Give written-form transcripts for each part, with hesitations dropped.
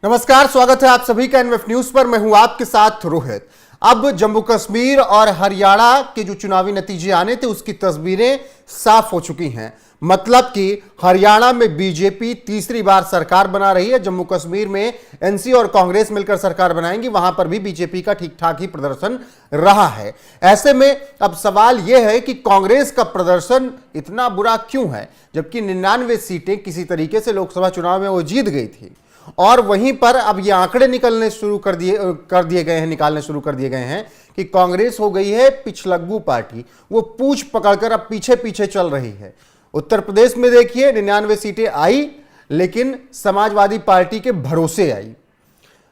नमस्कार, स्वागत है आप सभी का एनएफ न्यूज पर। मैं हूं आपके साथ रोहित। अब जम्मू कश्मीर और हरियाणा के जो चुनावी नतीजे आने थे उसकी तस्वीरें साफ हो चुकी हैं। मतलब कि हरियाणा में बीजेपी तीसरी बार सरकार बना रही है, जम्मू कश्मीर में एनसी और कांग्रेस मिलकर सरकार बनाएंगी, वहां पर भी बीजेपी का ठीक ठाक ही प्रदर्शन रहा है। ऐसे में अब सवाल यह है कि कांग्रेस का प्रदर्शन इतना बुरा क्यों है, जबकि 99 सीटें किसी तरीके से लोकसभा चुनाव में वो जीत गई थी। और वहीं पर अब ये आंकड़े निकालने शुरू कर दिए गए हैं कि कांग्रेस हो गई है पिछलग्गू पार्टी। वो पूंछ पकड़कर अब पीछे पीछे चल रही है। उत्तर प्रदेश में देखिए 99 सीटें आई, लेकिन समाजवादी पार्टी के भरोसे आई।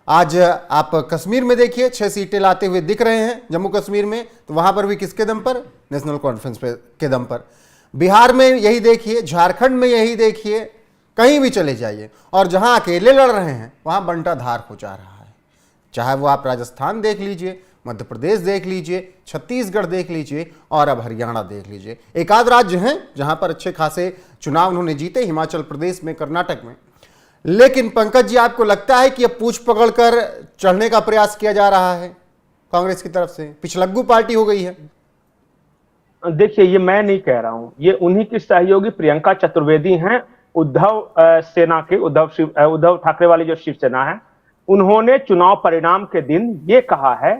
आज आप कश्मीर में देखिए 6 सीटें लाते हुए दिख रहे हैं जम्मू कश्मीर में, तो वहां पर भी किसके दम पर? नेशनल कॉन्फ्रेंस के दम पर। बिहार में यही देखिए, झारखंड में यही देखिए, कहीं भी चले जाइए और जहां अकेले लड़ रहे हैं वहां बंटाधार हो जा रहा है। चाहे वो आप राजस्थान देख लीजिए, मध्य प्रदेश देख लीजिए, छत्तीसगढ़ देख लीजिए और अब हरियाणा देख लीजिए। एक आध राज्य हैं जहां पर अच्छे खासे चुनाव उन्होंने जीते, हिमाचल प्रदेश में, कर्नाटक में। लेकिन पंकज जी, आपको लगता है कि अब पूंछ पकड़कर चढ़ने का प्रयास किया जा रहा है कांग्रेस की तरफ से? पिछलग्गू पार्टी हो गई है। देखिए, ये मैं नहीं कह रहा हूं, ये उन्हीं की सहयोगी प्रियंका चतुर्वेदी हैं, उद्धव सेना के, उद्धव ठाकरे वाली जो शिवसेना है। उन्होंने चुनाव परिणाम के दिन ये कहा है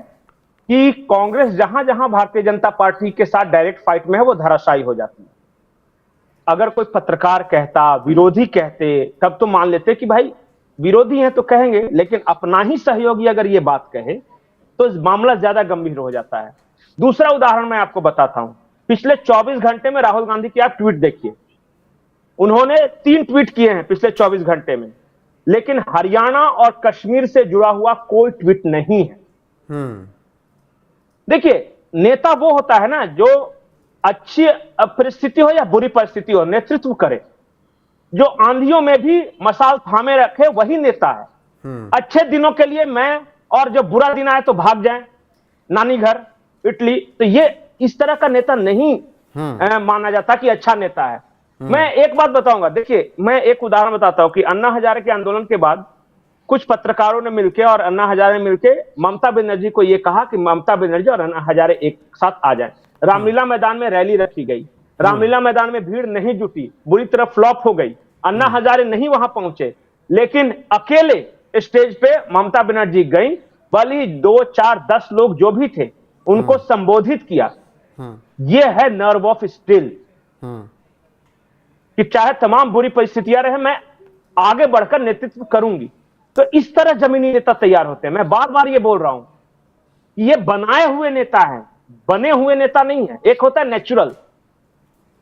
कि कांग्रेस जहां जहां भारतीय जनता पार्टी के साथ डायरेक्ट फाइट में है वो धराशायी हो जाती है। अगर कोई पत्रकार कहता, विरोधी कहते, तब तो मान लेते कि भाई विरोधी हैं तो कहेंगे, लेकिन अपना ही सहयोगी अगर ये बात कहे तो इस मामला ज्यादा गंभीर हो जाता है। दूसरा उदाहरण मैं आपको बताता हूं। पिछले 24 घंटे में राहुल गांधी की आप ट्वीट देखिए। उन्होंने 3 ट्वीट किए हैं पिछले 24 घंटे में, लेकिन हरियाणा और कश्मीर से जुड़ा हुआ कोई ट्वीट नहीं है। देखिए, नेता वो होता है ना जो अच्छी परिस्थिति हो या बुरी परिस्थिति हो, नेतृत्व करे। जो आंधियों में भी मसाल थामे रखे, वही नेता है। अच्छे दिनों के लिए मैं, और जब बुरा दिन आए तो भाग जाए नानी घर इटली, तो ये इस तरह का नेता नहीं माना जाता कि अच्छा नेता है। मैं एक बात बताऊंगा। देखिए, मैं एक उदाहरण बताता हूं कि अन्ना हजारे के आंदोलन के बाद कुछ पत्रकारों ने मिलकर और अन्ना हजारे ने मिलकर ममता बनर्जी को यह कहा कि ममता बनर्जी और अन्ना हजारे एक साथ आ जाएं। रामलीला मैदान में रैली रखी गई। रामलीला मैदान में भीड़ नहीं जुटी, बुरी तरह फ्लॉप हो गई। अन्ना हजारे नहीं वहां पहुंचे, लेकिन अकेले स्टेज पे ममता बनर्जी गई। भले 2, 4, 10 लोग जो भी थे उनको संबोधित किया। यह है नर्व ऑफ स्टील कि चाहे तमाम बुरी परिस्थितियां रहे, मैं आगे बढ़कर नेतृत्व करूंगी। तो इस तरह जमीनी नेता तैयार होते हैं। मैं बार बार ये बोल रहा हूं कि ये बनाए हुए नेता हैं, बने हुए नेता नहीं है। एक होता है नेचुरल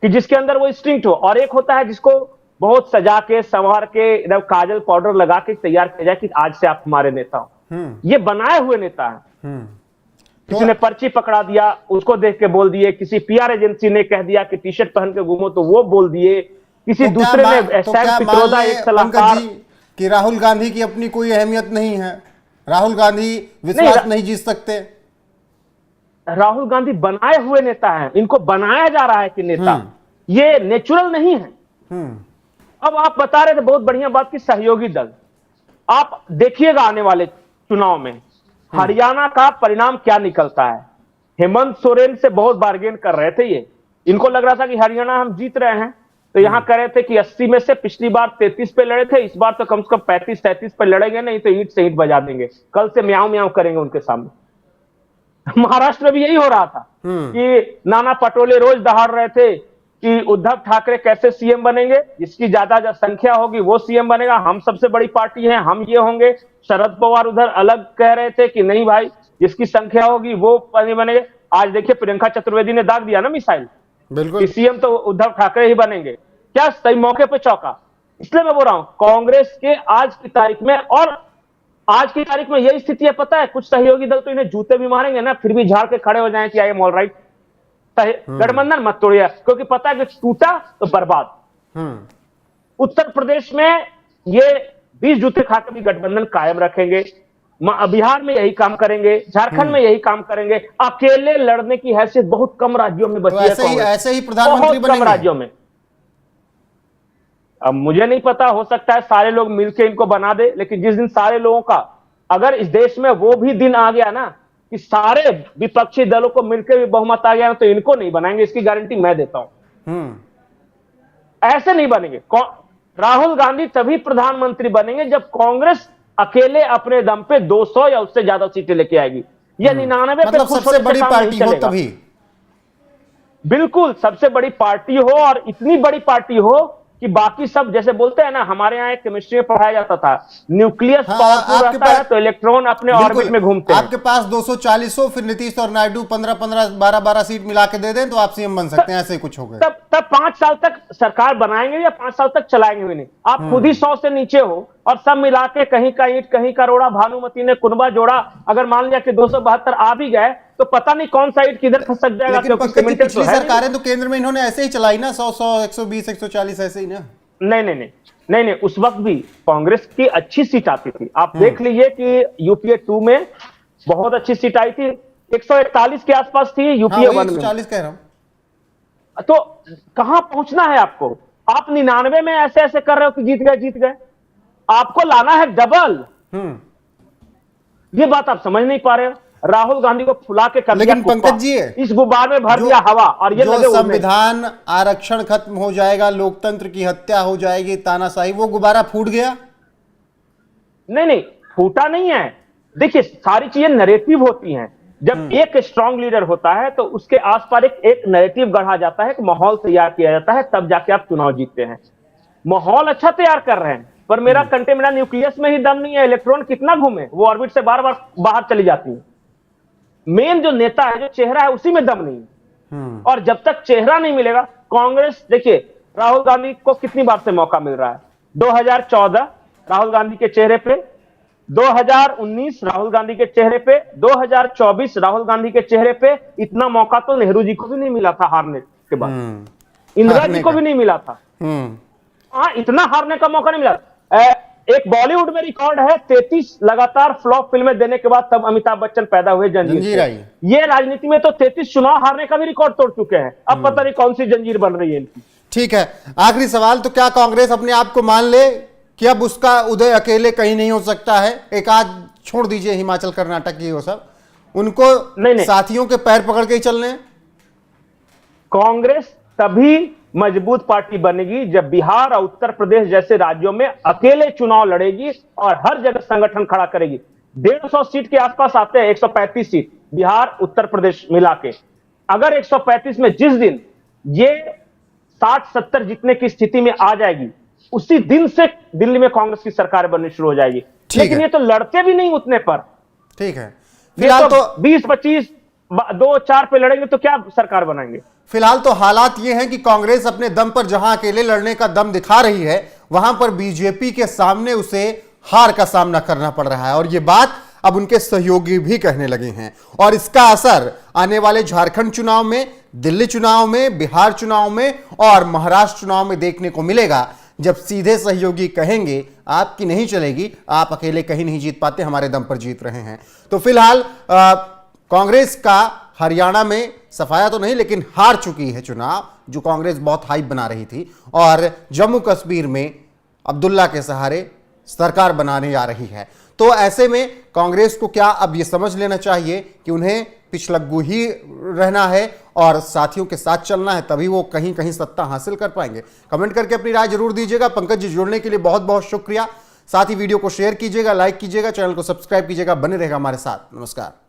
कि जिसके अंदर वो इंस्टिंक्ट हो, और एक होता है जिसको बहुत सजा के, संवार के, काजल पाउडर लगा के तैयार किया जाए कि आज से आप हमारे नेता हो। ये बनाए हुए नेता है। किसी ने पर्ची पकड़ा दिया, उसको देख के बोल दिए। किसी पीआर एजेंसी ने कह दिया कि टी शर्ट पहन के घूमो, तो वो बोल दिए। किसी दूसरे ने पित्रोदा, एक सलाहकार, कि राहुल गांधी की अपनी कोई अहमियत नहीं है, राहुल गांधी विश्वास नहीं जीत सकते। राहुल गांधी बनाए हुए नेता है, इनको बनाया जा रहा है कि नेता, ये नेचुरल नहीं है। अब आप बता रहे थे बहुत बढ़िया बात की सहयोगी दल। आप देखिएगा आने वाले चुनाव में हरियाणा का परिणाम क्या निकलता है। हेमंत सोरेन से बहुत बार्गेन कर रहे थे ये। इनको लग रहा था कि हरियाणा हम जीत रहे हैं, तो यहां कह रहे थे कि 80 में से पिछली बार 33 पे लड़े थे, इस बार तो कम से कम 35-33 पे लड़ेंगे, नहीं तो ईंट से ईंट बजा देंगे, कल से म्याऊं म्याऊं करेंगे उनके सामने। महाराष्ट्र में भी यही हो रहा था कि नाना पटोले रोज दहाड़ रहे थे कि उद्धव ठाकरे कैसे सीएम बनेंगे, जिसकी ज्यादा संख्या होगी वो सीएम बनेगा, हम सबसे बड़ी पार्टी है, हम ये होंगे। शरद पवार उधर अलग कह रहे थे कि नहीं भाई, जिसकी संख्या होगी वो बनेंगे। आज देखिए प्रियंका चतुर्वेदी ने दाग दिया ना मिसाइल, बिल्कुल, सीएम तो उद्धव ठाकरे ही बनेंगे। क्या सही मौके पे चौका। इसलिए मैं बोल रहा हूं कांग्रेस के आज की तारीख में, और आज की तारीख में यही स्थिति है। पता है, कुछ सहयोगी दल तो इन्हें जूते भी मारेंगे ना, फिर भी झाड़ के खड़े हो जाएं कि आई एम ऑल राइट। गठबंधन मत तोड़िए, क्योंकि पता है कि टूटा तो बर्बाद। उत्तर प्रदेश में ये 20 जूते खाकर भी गठबंधन कायम रखेंगे। बिहार में यही काम करेंगे, झारखंड में यही काम करेंगे। अकेले लड़ने की हैसियत बहुत कम राज्यों में बची है। ऐसे ही प्रधानमंत्री बनेंगे। कम राज्यों में अब मुझे नहीं पता, हो सकता है सारे लोग मिलकर इनको बना दे, लेकिन जिस दिन सारे लोगों का, अगर इस देश में वो भी दिन आ गया ना कि सारे विपक्षी दलों को मिलकर भी बहुमत आ गया, तो इनको नहीं बनाएंगे, इसकी गारंटी मैं देता हूं। ऐसे नहीं बनेंगे। राहुल गांधी तभी प्रधानमंत्री बनेंगे जब कांग्रेस अकेले अपने दम पे 200 या उससे ज्यादा सीटें लेके आएगी। ये 99 पे मतलब सबसे बड़ी पार्टी हो तभी। बिल्कुल, सबसे बड़ी पार्टी हो, और इतनी बड़ी पार्टी हो कि बाकी सब, जैसे बोलते हैं ना, हमारे यहाँ एक केमिस्ट्री में पढ़ाया जाता था, न्यूक्लियस पावरफुल रहता है तो इलेक्ट्रॉन अपने ऑर्बिट में घूमते हैं। आपके पास 240 हो, फिर नीतीश और नायडू 15-15, 12-12 सीट मिला के दे दें तो आप सीएम बन सकते हैं, ऐसे ही कुछ हो गया। तब 5 साल तक सरकार बनाएंगे या 5 साल तक चलाएंगे भी नहीं। आप खुद ही 100 से नीचे हो, और सब मिला के कहीं का ईंट कहीं का रोड़ा, भानुमति ने कुनबा जोड़ा, अगर मान लिया कि 272 आ भी गए तो पता नहीं कौन सा ईंट किधर खसक जाएगा। लेकिन पिछली सरकारें तो केंद्र में इन्होंने ऐसे ही चलाई ना, 100, 120, 140 ऐसे ही ना। नहीं, उस वक्त भी कांग्रेस की अच्छी सीट आती थी। आप देख लीजिए कि यूपीए 2 में बहुत अच्छी सीट आई थी, 141 के आसपास थी यूपीए 1 में। 140 कह रहा हूं। तो कहां पहुंचना है आपको? आप 99 में ऐसे ऐसे कर रहे हो कि जीत गए। आपको लाना है डबल। ये बात आप समझ नहीं पा रहे हो। राहुल गांधी को फुला के कर दिया, लेकिन पंकज जी, इस गुब्बार में भर दिया हवा, और ये लगे संविधान, आरक्षण खत्म हो जाएगा, लोकतंत्र की हत्या हो जाएगी, तानाशाही, वो गुब्बारा फूट गया? नहीं, फूटा नहीं है। देखिए, सारी चीजें नैरेटिव होती हैं। जब एक स्ट्रांग लीडर होता है तो उसके आसपास एक नैरेटिव गढ़ा जाता है, एक माहौल तैयार किया जाता है, तब जाके आप चुनाव जीतते हैं। माहौल अच्छा तैयार कर रहे हैं, पर मेरा न्यूक्लियस में ही दम नहीं है। इलेक्ट्रॉन कितना घूमे, वो ऑर्बिट से बार बार बाहर चली जाती है। मेन जो नेता है, जो चेहरा है, उसी में दम नहीं है। और जब तक चेहरा नहीं मिलेगा, कांग्रेस, देखिए राहुल गांधी को कितनी बार से मौका मिल रहा है। 2014 राहुल गांधी के चेहरे पे, 2019 राहुल गांधी के चेहरे पे, 2024 राहुल गांधी के चेहरे पे। इतना मौका तो नेहरू जी को भी नहीं मिला था हारने के बाद, इंदिरा जी को भी नहीं मिला था। हाँ, इतना हारने का मौका नहीं मिला। एक बॉलीवुड में रिकॉर्ड है, 33 लगातार फ्लॉप फिल्में देने के बाद तब अमिताभ बच्चन पैदा हुए जंजीर। ये राजनीति में तो 33 चुनाव हारने का भी रिकॉर्ड तोड़ चुके हैं। अब पता नहीं कौन सी जंजीर बन रही है इनकी। ठीक है, आखिरी सवाल, तो क्या कांग्रेस अपने आप को मान ले कि अब उसका उदय अकेले कहीं नहीं हो सकता है? एक आध छोड़ दीजिए, हिमाचल कर्नाटक की वो सब, उनको नहीं। साथियों के पैर पकड़ के ही चलने हैं। कांग्रेस तभी मजबूत पार्टी बनेगी जब बिहार और उत्तर प्रदेश जैसे राज्यों में अकेले चुनाव लड़ेगी और हर जगह संगठन खड़ा करेगी। 150 सीट के आसपास आते हैं, 135 सीट बिहार उत्तर प्रदेश मिला के। अगर 135 में जिस दिन ये 60-70 जीतने की स्थिति में आ जाएगी, उसी दिन से दिल्ली में कांग्रेस की सरकार बननी शुरू हो जाएगी। लेकिन ये तो लड़ते भी नहीं उतने पर। ठीक है, फिलहाल तो 20-25 2-4 पे लड़ेंगे तो क्या सरकार बनाएंगे? फिलहाल तो हालात ये हैं कि कांग्रेस अपने दम पर जहां अकेले लड़ने का दम दिखा रही है, वहां पर बीजेपी के सामने उसे हार का सामना करना पड़ रहा है। और ये बात अब उनके सहयोगी भी कहने लगे हैं, और इसका असर आने वाले झारखंड चुनाव में, दिल्ली चुनाव में, बिहार चुनाव में और महाराष्ट्र चुनाव में देखने को मिलेगा, जब सीधे सहयोगी कहेंगे आपकी नहीं चलेगी, आप अकेले कहीं नहीं जीत पाते, हमारे दम पर जीत रहे हैं। तो फिलहाल कांग्रेस का हरियाणा में सफाया तो नहीं, लेकिन हार चुकी है चुनाव, जो कांग्रेस बहुत हाइप बना रही थी, और जम्मू कश्मीर में अब्दुल्ला के सहारे सरकार बनाने जा रही है। तो ऐसे में कांग्रेस को क्या अब यह समझ लेना चाहिए कि उन्हें पिछलग्गू ही रहना है और साथियों के साथ चलना है, तभी वो कहीं कहीं सत्ता हासिल कर पाएंगे? कमेंट करके अपनी राय जरूर दीजिएगा। पंकज जी, जुड़ने के लिए बहुत बहुत शुक्रिया। साथ ही वीडियो को शेयर कीजिएगा, लाइक कीजिएगा, चैनल को सब्सक्राइब कीजिएगा। बने रहेगा हमारे साथ। नमस्कार।